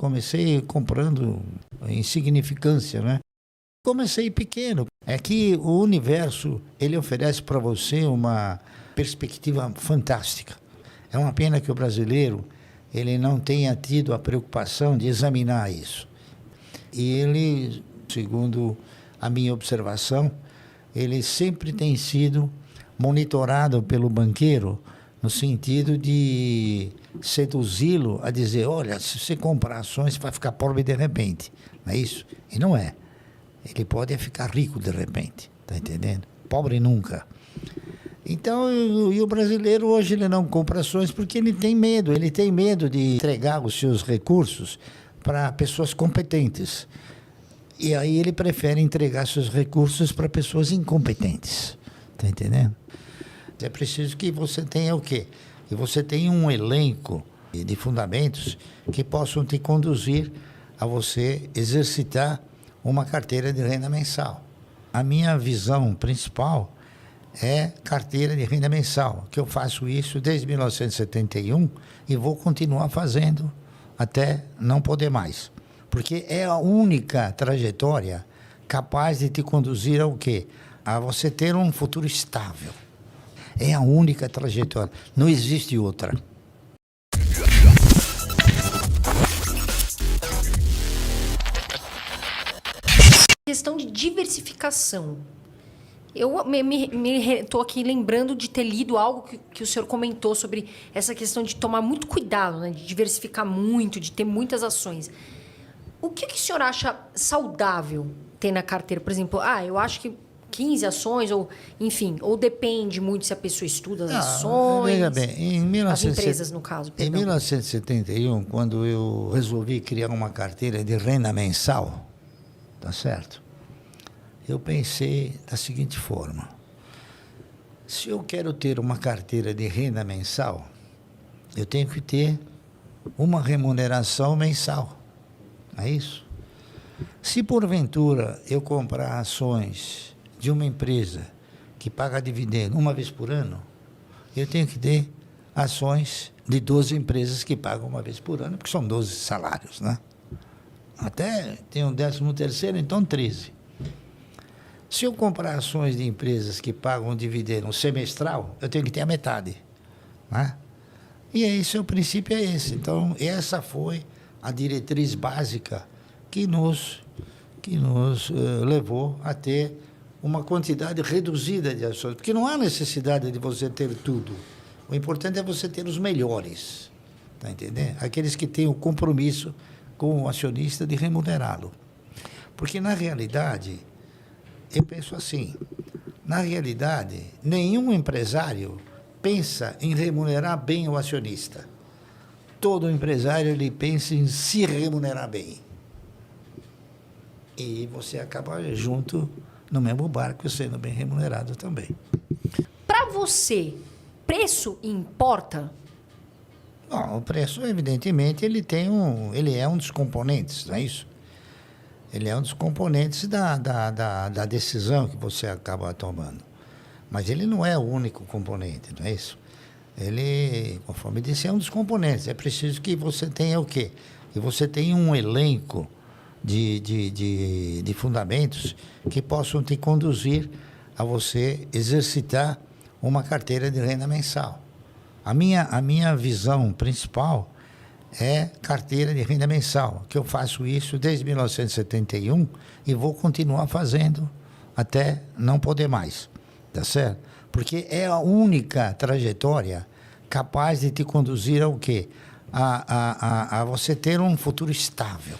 comecei comprando insignificância, né? Comecei pequeno. É que o universo, ele oferece para você uma perspectiva fantástica. É uma pena que o brasileiro, ele não tenha tido a preocupação de examinar isso. E ele, segundo a minha observação, ele sempre tem sido monitorado pelo banqueiro no sentido de seduzi-lo a dizer, olha, se você comprar ações, você vai ficar pobre de repente. Não é isso? E não é. Ele pode ficar rico de repente, tá entendendo? Pobre nunca. Então, e o brasileiro hoje ele não compra ações porque ele tem medo de entregar os seus recursos para pessoas competentes. E aí ele prefere entregar seus recursos para pessoas incompetentes, tá entendendo? É preciso que você tenha o quê? Que você tenha um elenco de fundamentos que possam te conduzir a você exercitar uma carteira de renda mensal. A minha visão principal é carteira de renda mensal, que eu faço isso desde 1971 e vou continuar fazendo até não poder mais. Porque é a única trajetória capaz de te conduzir ao quê? A você ter um futuro estável. É a única trajetória, não existe outra. Questão de diversificação. Eu estou aqui lembrando de ter lido algo que o senhor comentou sobre essa questão de tomar muito cuidado, né? De diversificar muito, de ter muitas ações. O que o senhor acha saudável ter na carteira? Por exemplo, eu acho que 15 ações, ou enfim, ou depende muito se a pessoa estuda as ações, veja bem, as empresas, no caso. Em 1971, quando eu resolvi criar uma carteira de renda mensal, tá certo? Eu pensei da seguinte forma: se eu quero ter uma carteira de renda mensal, eu tenho que ter uma remuneração mensal, não é isso? Se porventura eu comprar ações de uma empresa que paga dividendo uma vez por ano, eu tenho que ter ações de 12 empresas que pagam uma vez por ano, porque são 12 salários, né? Até tem um 13º, então 13. Se eu comprar ações de empresas que pagam um dividendo semestral, eu tenho que ter a metade, né? E esse, o princípio é esse. Então, essa foi a diretriz básica que nos levou a ter uma quantidade reduzida de ações, porque não há necessidade de você ter tudo. O importante é você ter os melhores, tá entendendo? Aqueles que têm o compromisso com o acionista de remunerá-lo. Porque, na realidade, eu penso assim, na realidade, nenhum empresário pensa em remunerar bem o acionista. Todo empresário ele pensa em se remunerar bem. E você acaba junto no mesmo barco, sendo bem remunerado também. Para você, preço importa? Bom, o preço, evidentemente, ele é um dos componentes, não é isso? Ele é um dos componentes da decisão que você acaba tomando. Mas ele não é o único componente, não é isso? Ele, conforme disse, é um dos componentes. É preciso que você tenha o quê? Que você tenha um elenco de fundamentos que possam te conduzir a você exercitar uma carteira de renda mensal. A minha visão principal é carteira de renda mensal, que eu faço isso desde 1971 e vou continuar fazendo até não poder mais, tá certo? Porque é a única trajetória capaz de te conduzir ao quê? A você ter um futuro estável.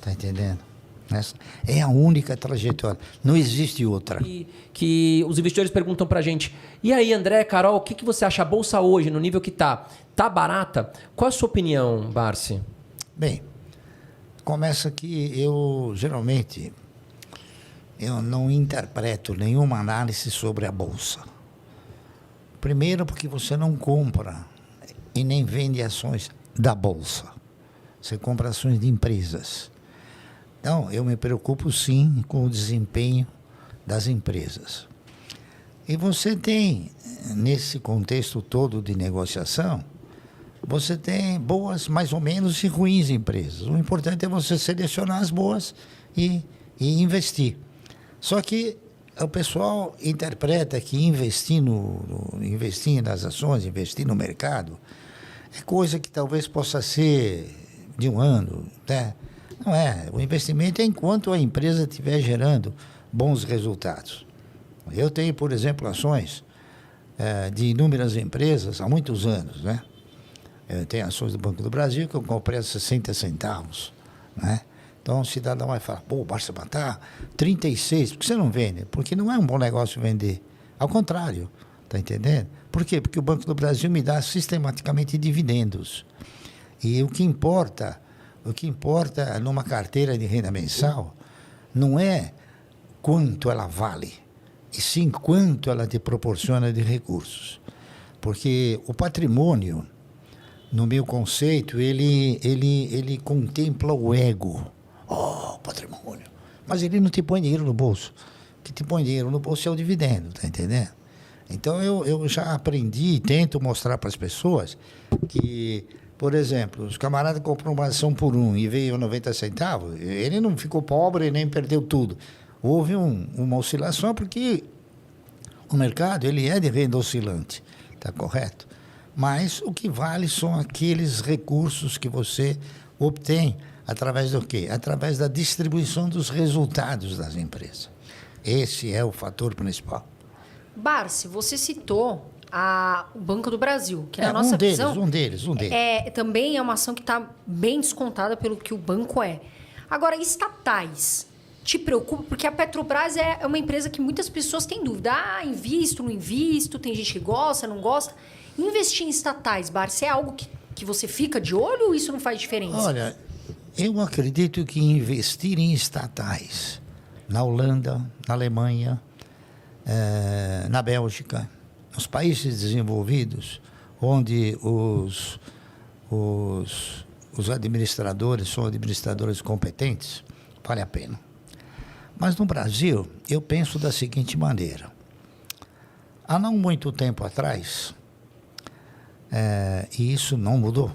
Tá entendendo? Essa é a única trajetória. Não existe outra. E que os investidores perguntam pra gente, e aí, André, Carol, o que você acha a Bolsa hoje, no nível que tá? Tá barata? Qual a sua opinião, Barsi? Bem, começa que geralmente, eu não interpreto nenhuma análise sobre a Bolsa. Primeiro porque você não compra e nem vende ações da Bolsa. Você compra ações de empresas. Então, eu me preocupo sim com o desempenho das empresas. E você tem, nesse contexto todo de negociação, você tem boas, mais ou menos, e ruins empresas. O importante é você selecionar as boas e investir. Só que o pessoal interpreta que investir nas ações, investir no mercado, é coisa que talvez possa ser de um ano, né? Não é. O investimento é enquanto a empresa estiver gerando bons resultados. Eu tenho, por exemplo, ações de inúmeras empresas há muitos anos, né? Eu tenho ações do Banco do Brasil que eu comprei a 60 centavos, né? Então o cidadão vai falar, pô, Barça está 36, por que você não vende? Porque não é um bom negócio vender. Ao contrário, tá entendendo? Por quê? Porque o Banco do Brasil me dá sistematicamente dividendos. E o que importa numa carteira de renda mensal não é quanto ela vale, e sim quanto ela te proporciona de recursos. Porque o patrimônio, no meu conceito, ele contempla o ego. Oh, patrimônio. Mas ele não te põe dinheiro no bolso. O que te põe dinheiro no bolso é o dividendo, tá entendendo? Então eu já aprendi e tento mostrar para as pessoas que, por exemplo, os camaradas compram uma ação por 1 e veio 90 centavos, ele não ficou pobre nem perdeu tudo. Houve uma oscilação porque o mercado ele é de renda oscilante, tá correto? Mas o que vale são aqueles recursos que você obtém através do quê? Através da distribuição dos resultados das empresas. Esse é o fator principal. Barsi, você citou o Banco do Brasil, que na nossa visão... Um deles. Também é uma ação que está bem descontada pelo que o banco é. Agora, estatais, te preocupa? Porque a Petrobras é uma empresa que muitas pessoas têm dúvida. Invisto, não invisto, tem gente que gosta, não gosta. Investir em estatais, Barsi, é algo que você fica de olho ou isso não faz diferença? Olha, eu acredito que investir em estatais na Holanda, na Alemanha, na Bélgica, nos países desenvolvidos, onde os administradores são administradores competentes, vale a pena. Mas no Brasil, eu penso da seguinte maneira. Há não muito tempo atrás, e isso não mudou,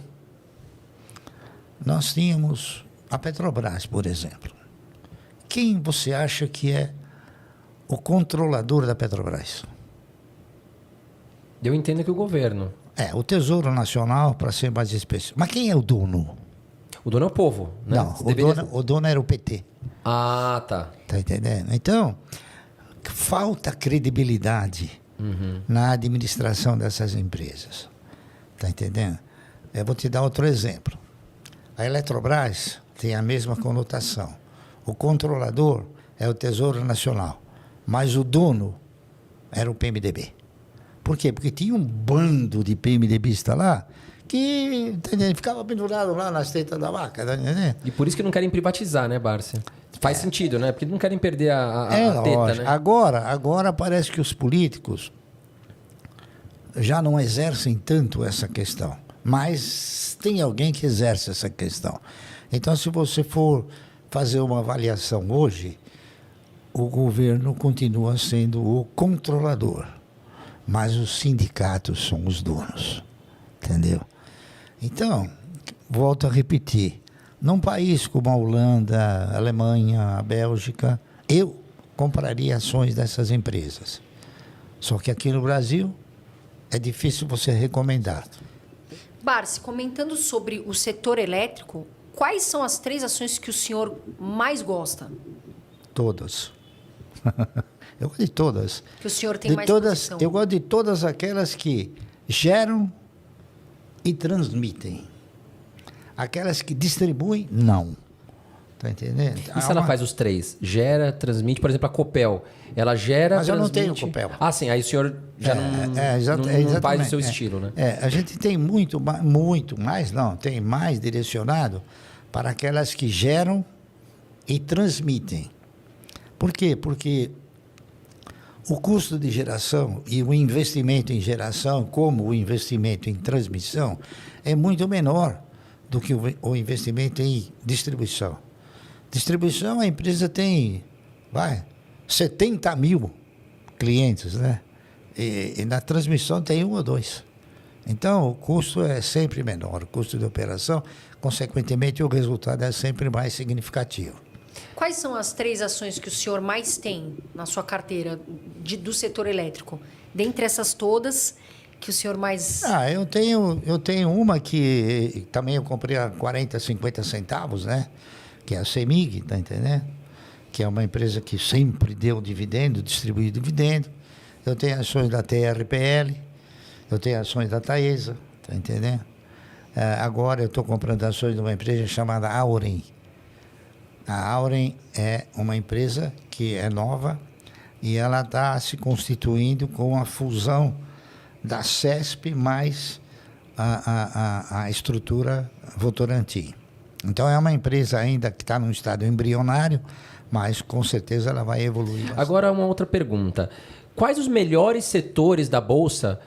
nós tínhamos a Petrobras, por exemplo. Quem você acha que é o controlador da Petrobras? Eu entendo que o governo. O Tesouro Nacional, para ser mais específico. Mas quem é o dono? O dono é o povo, né? Não, o dono era o PT. Ah, tá. Tá entendendo? Então, falta credibilidade na administração dessas empresas. Tá entendendo? Eu vou te dar outro exemplo. A Eletrobras tem a mesma conotação. O controlador é o Tesouro Nacional, mas o dono era o PMDB. Por quê? Porque tinha um bando de PMDBistas lá que, entendeu? Ficava pendurado lá nas tetas da vaca. Tá entendendo? E por isso que não querem privatizar, né, Barsi? Faz sentido, né? Porque não querem perder a teta, lógico. né? Agora parece que os políticos já não exercem tanto essa questão. Mas tem alguém que exerce essa questão. Então, se você for fazer uma avaliação hoje, o governo continua sendo o controlador, mas os sindicatos são os donos, entendeu? Então, volto a repetir, num país como a Holanda, a Alemanha, a Bélgica, eu compraria ações dessas empresas. Só que aqui no Brasil é difícil você recomendar. Barsi, comentando sobre o setor elétrico, quais são as 3 ações que o senhor mais gosta? Todas. Eu gosto de todas. Que o senhor tem mais posição? Eu gosto de todas aquelas que geram e transmitem. Aquelas que distribuem, não. Tá entendendo? E se ela faz os 3? Gera, transmite, por exemplo, a Copel. Ela gera, mas transmite... eu não tenho Copel. Ah, sim. Aí o senhor já não faz o seu estilo, né? A gente tem muito mais, não. Tem mais direcionado para aquelas que geram e transmitem. Por quê? Porque o custo de geração e o investimento em geração, como o investimento em transmissão, é muito menor do que o investimento em distribuição. Distribuição, a empresa tem 70 mil clientes, né? E na transmissão tem 1 ou 2. Então, o custo é sempre menor, o custo de operação, consequentemente, o resultado é sempre mais significativo. Quais são as 3 ações que o senhor mais tem na sua carteira do setor elétrico? Dentre essas todas, que o senhor mais... Eu tenho uma que também eu comprei a 40, 50 centavos, né? Que é a CEMIG, tá entendendo? Que é uma empresa que sempre deu dividendo, distribui dividendo. Eu tenho ações da TRPL, eu tenho ações da Taesa, tá entendendo? Agora eu estou comprando ações de uma empresa chamada Auren. A Auren é uma empresa que é nova e ela está se constituindo com a fusão da CESP mais a estrutura Votorantim. Então é uma empresa ainda que está num estado embrionário, mas com certeza ela vai evoluir bastante. Agora uma outra pergunta. Quais os melhores setores da Bolsa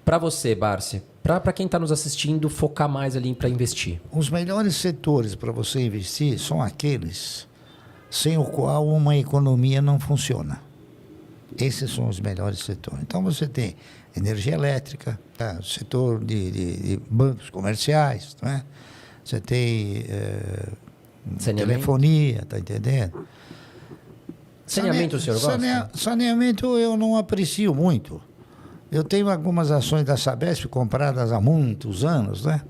para você, Barsi? Para quem está nos assistindo, focar mais ali para investir. Os melhores setores para você investir são aqueles sem o qual uma economia não funciona. Esses são os melhores setores. Então você tem energia elétrica, tá? Setor de bancos comerciais, não é? Você tem telefonia, tá entendendo? Saneamento o senhor gosta? Saneamento eu não aprecio muito. Eu tenho algumas ações da Sabesp compradas há muitos anos, né?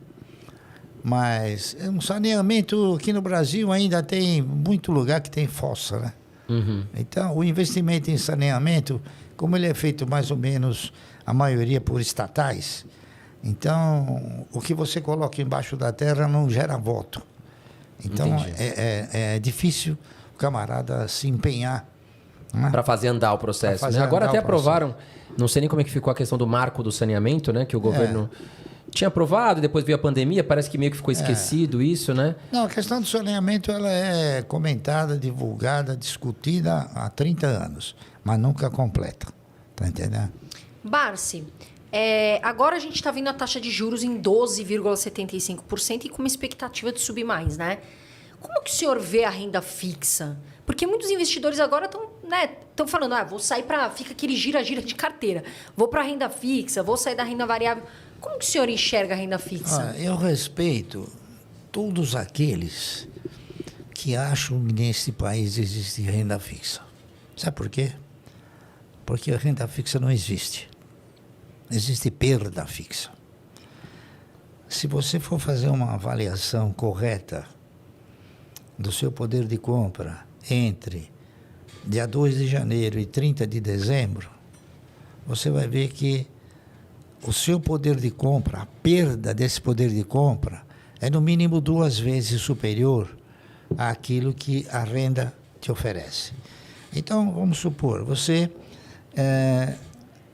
Mas um saneamento aqui no Brasil ainda tem muito lugar que tem fossa, né? Uhum. Então, o investimento em saneamento, como ele é feito mais ou menos, a maioria por estatais, então, o que você coloca embaixo da terra não gera voto. Então, é difícil o camarada se empenhar, né? Para fazer andar o processo. Né? Agora até aprovaram, não sei nem como é que ficou a questão do marco do saneamento, né? Que o governo tinha aprovado, depois veio a pandemia, parece que meio que ficou esquecido isso, né? Não, a questão do saneamento ela é comentada, divulgada, discutida há 30 anos, mas nunca completa. Tá entendendo? Barsi, agora a gente está vendo a taxa de juros em 12,75% e com uma expectativa de subir mais, né? Como que o senhor vê a renda fixa? Porque muitos investidores agora estão falando, vou sair fica aquele gira-gira de carteira, vou para a renda fixa, vou sair da renda variável. Como que o senhor enxerga a renda fixa? Eu respeito todos aqueles que acham que nesse país existe renda fixa. Sabe por quê? Porque a renda fixa não existe. Existe perda fixa. Se você for fazer uma avaliação correta do seu poder de compra entre dia 2 de janeiro e 30 de dezembro, você vai ver que o seu poder de compra, a perda desse poder de compra, é no mínimo 2 vezes superior àquilo que a renda te oferece. Então, vamos supor, você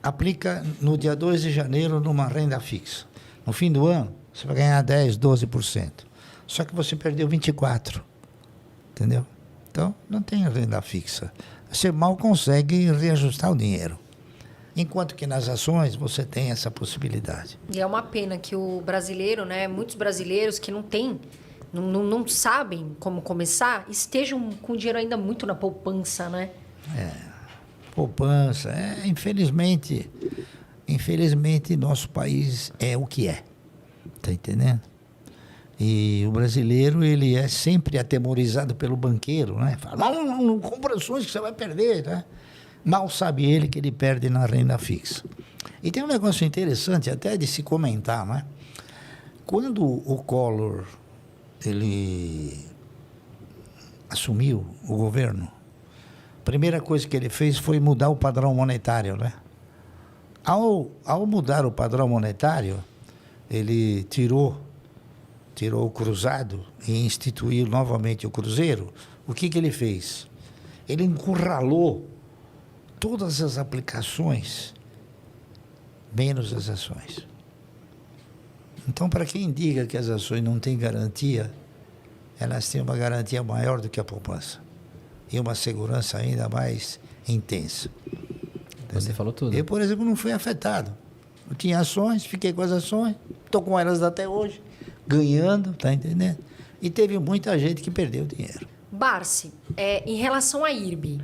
aplica no dia 2 de janeiro numa renda fixa. No fim do ano, você vai ganhar 10%, 12%. Só que você perdeu 24%. Entendeu? Então, não tem renda fixa. Você mal consegue reajustar o dinheiro. Enquanto que nas ações você tem essa possibilidade. E é uma pena que o brasileiro, né, muitos brasileiros que não sabem como começar, estejam com o dinheiro ainda muito na poupança, né? Poupança. Infelizmente, nosso país é o que é. Tá entendendo? E o brasileiro, ele é sempre atemorizado pelo banqueiro, né? Fala, não compra ações que você vai perder, né? Mal sabe ele que ele perde na renda fixa. E tem um negócio interessante até de se comentar, né? Quando o Collor, ele assumiu o governo, a primeira coisa que ele fez foi mudar o padrão monetário, né? Ao mudar o padrão monetário, ele tirou o cruzado e instituiu novamente o cruzeiro. O que ele fez? Ele encurralou todas as aplicações, menos as ações. Então, para quem diga que as ações não têm garantia, elas têm uma garantia maior do que a poupança. E uma segurança ainda mais intensa. Entendeu? Você falou tudo. Eu, por exemplo, não fui afetado. Eu tinha ações, fiquei com as ações, estou com elas até hoje, ganhando, tá entendendo? E teve muita gente que perdeu dinheiro. Barsi, em relação à IRB,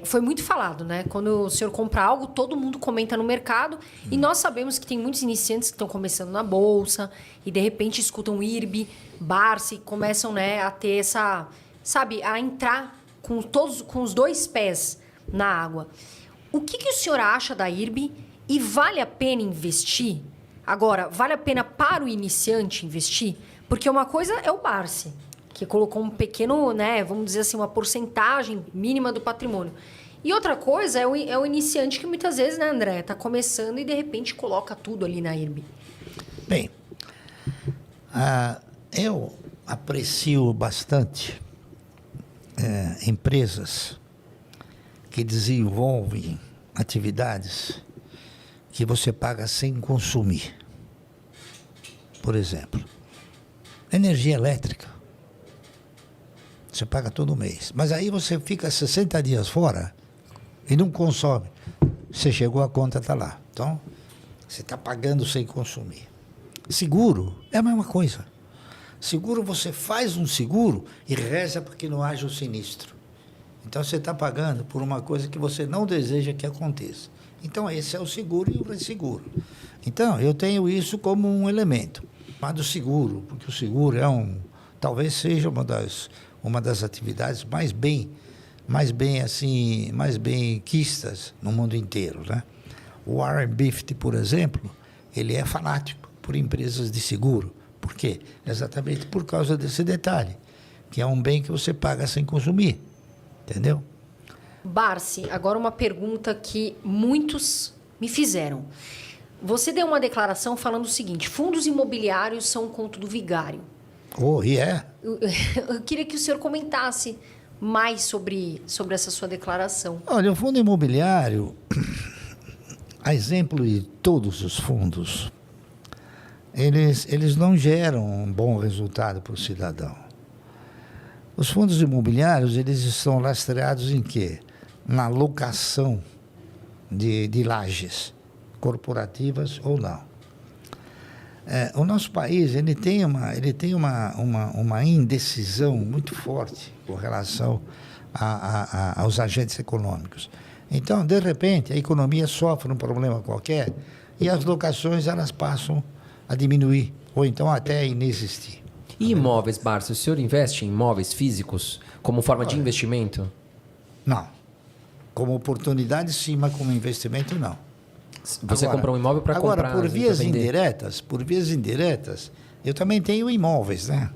foi muito falado, né? Quando o senhor compra algo, todo mundo comenta no mercado. E nós sabemos que tem muitos iniciantes que estão começando na bolsa e, de repente, escutam IRB, Barsi, começam, né, a ter essa... Sabe, a entrar com os 2 pés na água. O que o senhor acha da IRB e vale a pena investir? Agora, vale a pena para o iniciante investir? Porque uma coisa é o Barsi, que colocou um pequeno, né, vamos dizer assim, uma porcentagem mínima do patrimônio. E outra coisa é o iniciante que muitas vezes, né, André, está começando e de repente coloca tudo ali na IRB. Bem, eu aprecio bastante empresas que desenvolvem atividades que você paga sem consumir. Por exemplo, energia elétrica. Você paga todo mês. Mas aí você fica 60 dias fora e não consome. Você chegou, a conta está lá. Então, você está pagando sem consumir. Seguro é a mesma coisa. Seguro, você faz um seguro e reza para que não haja um sinistro. Então, você está pagando por uma coisa que você não deseja que aconteça. Então, esse é o seguro e o resseguro. Então, eu tenho isso como um elemento. Mas do seguro, porque o seguro talvez seja uma das atividades mais bem quistas no mundo inteiro, né? O Warren Buffett, por exemplo, ele é fanático por empresas de seguro. Por quê? Exatamente por causa desse detalhe, que é um bem que você paga sem consumir. Entendeu? Barsi, agora uma pergunta que muitos me fizeram. Você deu uma declaração falando o seguinte: fundos imobiliários são um conto do vigário. Eu queria que o senhor comentasse mais sobre essa sua declaração. Olha, o fundo imobiliário, a exemplo de todos os fundos, eles não geram um bom resultado para o cidadão. Os fundos imobiliários, eles estão lastreados em quê? Na locação de lajes, corporativas ou não. O nosso país ele tem uma indecisão muito forte com relação aos agentes econômicos. Então, de repente, a economia sofre um problema qualquer e as locações elas passam a diminuir ou então até a inexistir. E imóveis, Barsi, o senhor investe em imóveis físicos como forma de investimento? Não. Como oportunidade, sim, mas como investimento, não. Você compra um imóvel para comprar... Agora, por vias indiretas, eu também tenho imóveis, né?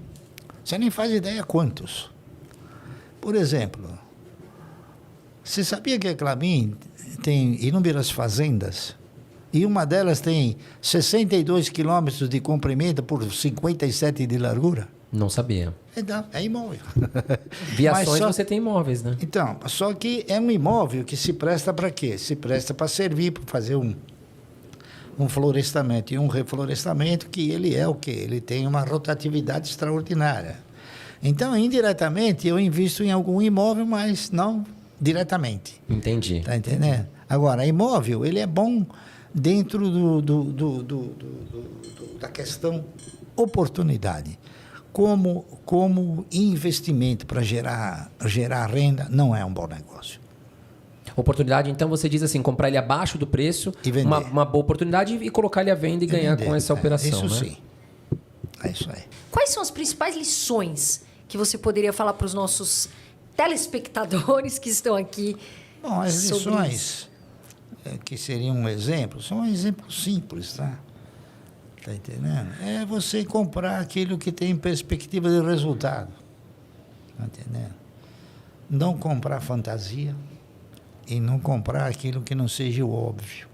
Você nem faz ideia quantos. Por exemplo, você sabia que a Klabin tem inúmeras fazendas? E uma delas tem 62 quilômetros de comprimento por 57 de largura? Não sabia. É imóvel. Via ações você tem imóveis, né? Então, só que é um imóvel que se presta para quê? Se presta para servir, para fazer um florestamento e um reflorestamento, que ele é o quê? Ele tem uma rotatividade extraordinária. Então, indiretamente, eu invisto em algum imóvel, mas não diretamente. Entendi. Está entendendo? Agora, imóvel, ele é bom dentro da questão oportunidade. Como investimento para gerar renda, não é um bom negócio. Oportunidade, então você diz assim, comprar ele abaixo do preço, uma boa oportunidade e colocar ele à venda e ganhar com essa operação, isso, né? Sim. É isso aí. Quais são as principais lições que você poderia falar para os nossos telespectadores que estão aqui? Bom, as lições que seriam um exemplo, são um exemplo simples, tá? Tá entendendo? É você comprar aquilo que tem perspectiva de resultado. Tá entendendo? Não comprar fantasia e não comprar aquilo que não seja o óbvio.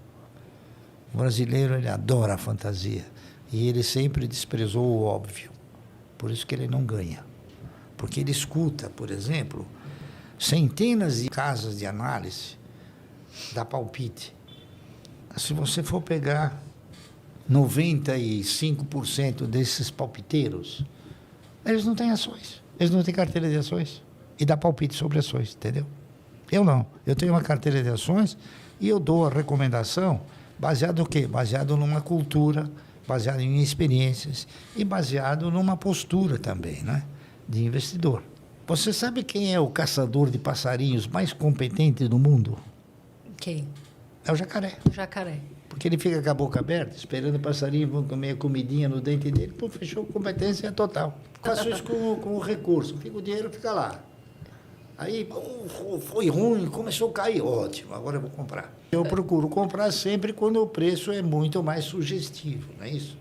O brasileiro, ele adora a fantasia e ele sempre desprezou o óbvio. Por isso que ele não ganha. Porque ele escuta, por exemplo, centenas de casas de análise da palpite. Se você for pegar 95% desses palpiteiros, eles não têm ações, eles não têm carteira de ações e dá palpite sobre ações, entendeu? Eu não, eu tenho uma carteira de ações e eu dou a recomendação baseado no quê? Baseado numa cultura, baseado em experiências e baseado numa postura também, né? De investidor. Você sabe quem é o caçador de passarinhos mais competente do mundo? Quem? É o jacaré. O jacaré. Porque ele fica com a boca aberta, esperando o passarinho vão comer a comidinha no dente dele. Pô, fechou, competência total. Faço isso com o recurso. Fica o dinheiro, fica lá. Aí, foi ruim, começou a cair. Ótimo, agora eu vou comprar. Eu procuro comprar sempre quando o preço é muito mais sugestivo, não é isso?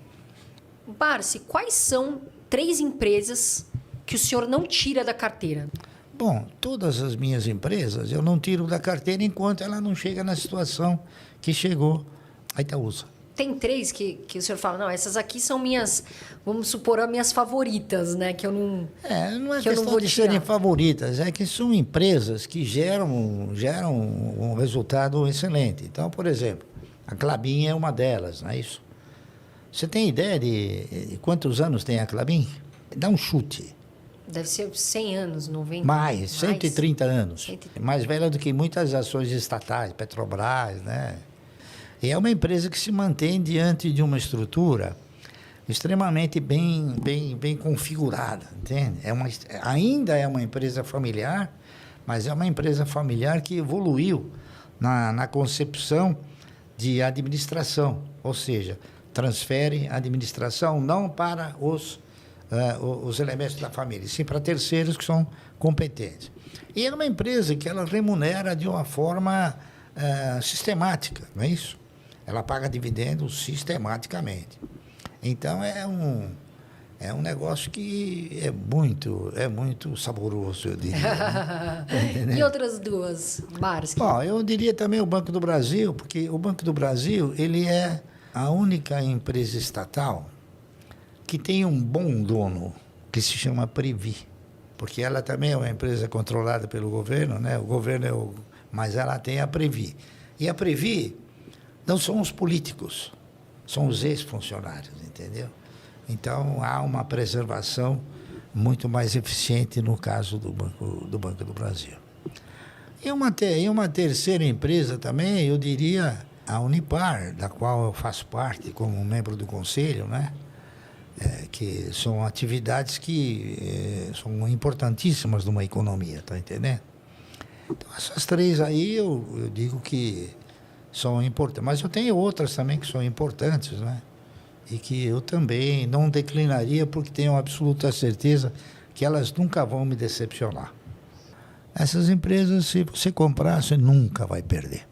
Barsi, quais são 3 empresas que o senhor não tira da carteira? Bom, todas as minhas empresas eu não tiro da carteira enquanto ela não chega na situação que chegou a Itaúsa. Tem 3 que o senhor fala, não, essas aqui são minhas, vamos supor, as minhas favoritas, né? Que eu não. Não é que eu não questão vou de tirar. serem favoritas, é que são empresas que geram um resultado excelente. Então, por exemplo, a Klabin é uma delas, não é isso? Você tem ideia de quantos anos tem a Klabin? Dá um chute. Deve ser 100 anos, 90. Mais, 130 anos. 130. Mais velha do que muitas ações estatais, Petrobras, né? E é uma empresa que se mantém diante de uma estrutura extremamente bem configurada, entende? Ainda é uma empresa familiar, mas é uma empresa familiar que evoluiu na concepção de administração, ou seja, transfere a administração não para os elementos da família, sim para terceiros que são competentes. E é uma empresa que ela remunera de uma forma sistemática, não é isso? Ela paga dividendos sistematicamente. Então, é um negócio que é muito saboroso, eu diria. Né? E outras 2, Barsi? Bom, eu diria também o Banco do Brasil, porque o Banco do Brasil ele é a única empresa estatal que tem um bom dono, que se chama Previ. Porque ela também é uma empresa controlada pelo governo, né? O governo mas ela tem a Previ. E a Previ não são os políticos, são os ex-funcionários, entendeu? Então, há uma preservação muito mais eficiente no caso do Banco do Brasil. E uma terceira empresa também, eu diria a Unipar, da qual eu faço parte como membro do conselho, né? Que são atividades que são importantíssimas numa economia, tá entendendo? Então, essas 3 aí eu digo que são importantes. Mas eu tenho outras também que são importantes, né? E que eu também não declinaria porque tenho absoluta certeza que elas nunca vão me decepcionar. Essas empresas, se você comprar, você nunca vai perder.